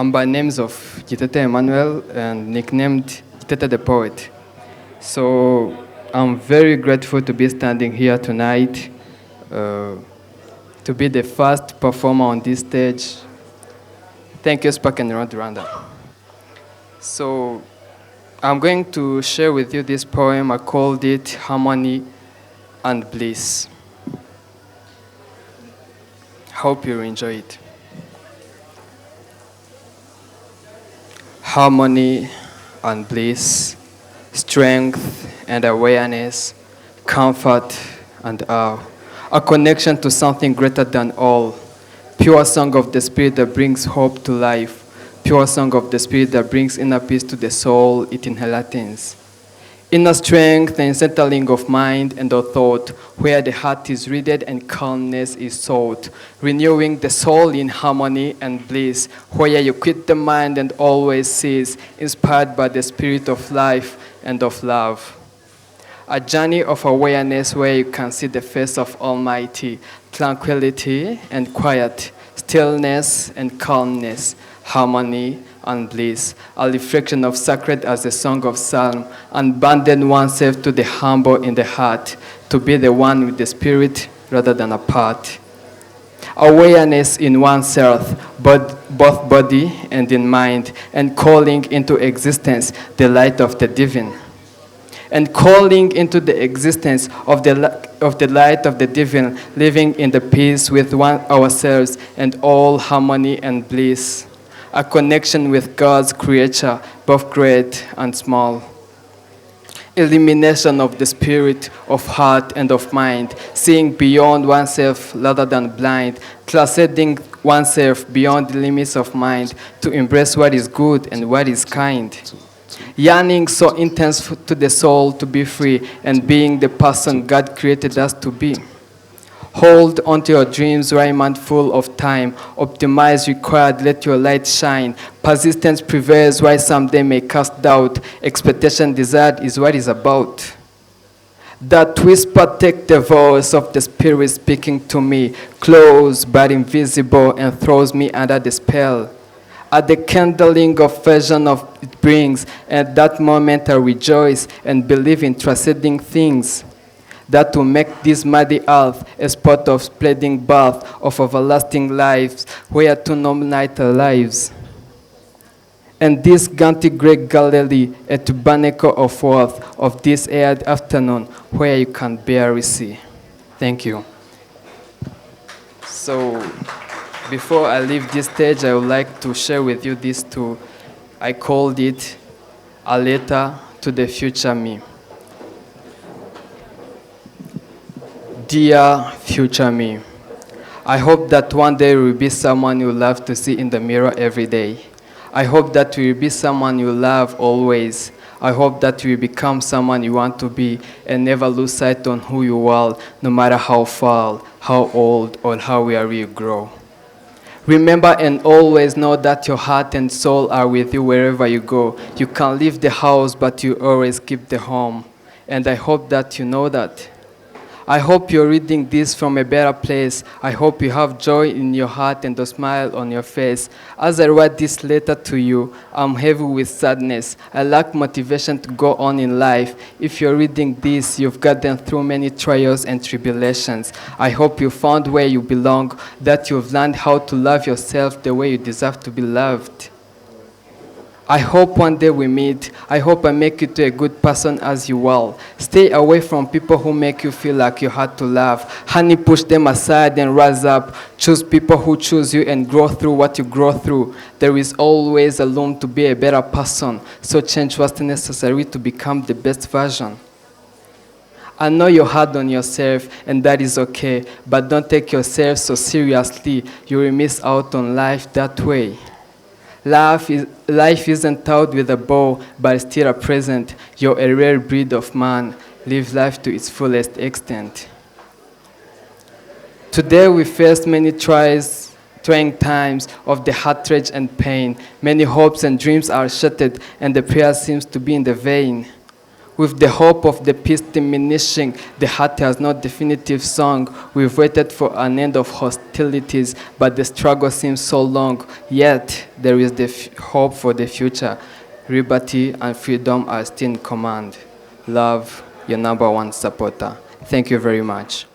I'm by names of Gitete Emmanuel and nicknamed Gitete the Poet. So I'm very grateful to be standing here tonight, to be the first performer on this stage. Thank you, Spark and Rwanda. So I'm going to share with you this poem. I called it Harmony and Bliss. Hope you enjoy it. Harmony and bliss, strength and awareness, comfort and awe, a connection to something greater than all, pure song of the spirit that brings hope to life, pure song of the spirit that brings inner peace to the soul, its inheritance. Inner strength and settling of mind and of thought, where the heart is readed and calmness is sought, renewing the soul in harmony and bliss, where you quit the mind and always cease, inspired by the spirit of life and of love. A journey of awareness where you can see the face of Almighty, tranquility and quiet, stillness and calmness, harmony and bliss, a reflection of sacred as the song of psalm, and banding oneself to the humble in the heart, to be the one with the spirit rather than apart. Awareness in oneself, both body and in mind, and calling into existence the light of the divine. And calling into the existence of the light of the divine, living in the peace with ourselves and all harmony and bliss. A connection with God's creature, both great and small. Elimination of the spirit of heart and of mind, seeing beyond oneself rather than blind, transcending oneself beyond the limits of mind to embrace what is good and what is kind. Yearning so intense to the soul to be free and being the person God created us to be. Hold onto your dreams, while mindful of time. Optimize required, let your light shine. Persistence prevails, while someday may cast doubt. Expectation desired is what is about. That whisper take the voice of the Spirit speaking to me, close but invisible, and throws me under the spell. At the kindling of vision of it brings, at that moment I rejoice and believe in transcending things that will make this muddy earth a spot of spreading birth of everlasting lives, where to nominate our lives. And this ganty great Galilee, a tabernacle of worth of this aired afternoon, where you can barely see. Thank you. So, before I leave this stage, I would like to share with you these two. I called it A Letter to the Future Me. Dear future me, I hope that one day you will be someone you love to see in the mirror every day. I hope that you will be someone you love always. I hope that you will become someone you want to be and never lose sight on who you are, no matter how far, how old, or how weary you grow. Remember and always know that your heart and soul are with you wherever you go. You can leave the house, but you always keep the home. And I hope that you know that. I hope you're reading this from a better place. I hope you have joy in your heart and a smile on your face. As I write this letter to you, I'm heavy with sadness. I lack motivation to go on in life. If you're reading this, you've gotten through many trials and tribulations. I hope you found where you belong, that you've learned how to love yourself the way you deserve to be loved. I hope one day we meet. I hope I make you to a good person as you will. Stay away from people who make you feel like you had to laugh. Honey, push them aside and rise up. Choose people who choose you and grow through what you grow through. There is always a room to be a better person. So change what's necessary to become the best version. I know you're hard on yourself, and that is okay. But don't take yourself so seriously. You will miss out on life that way. Life isn't taught with a bow, but still a present. You're a rare breed of man. Live life to its fullest extent. Today we face many trying times of the heartache and pain. Many hopes and dreams are shattered, and the prayer seems to be in the vain. With the hope of the peace diminishing, the heart has no definitive song. We've waited for an end of hostilities, but the struggle seems so long. Yet, there is the hope for the future. Liberty and freedom are still in command. Love, your number one supporter. Thank you very much.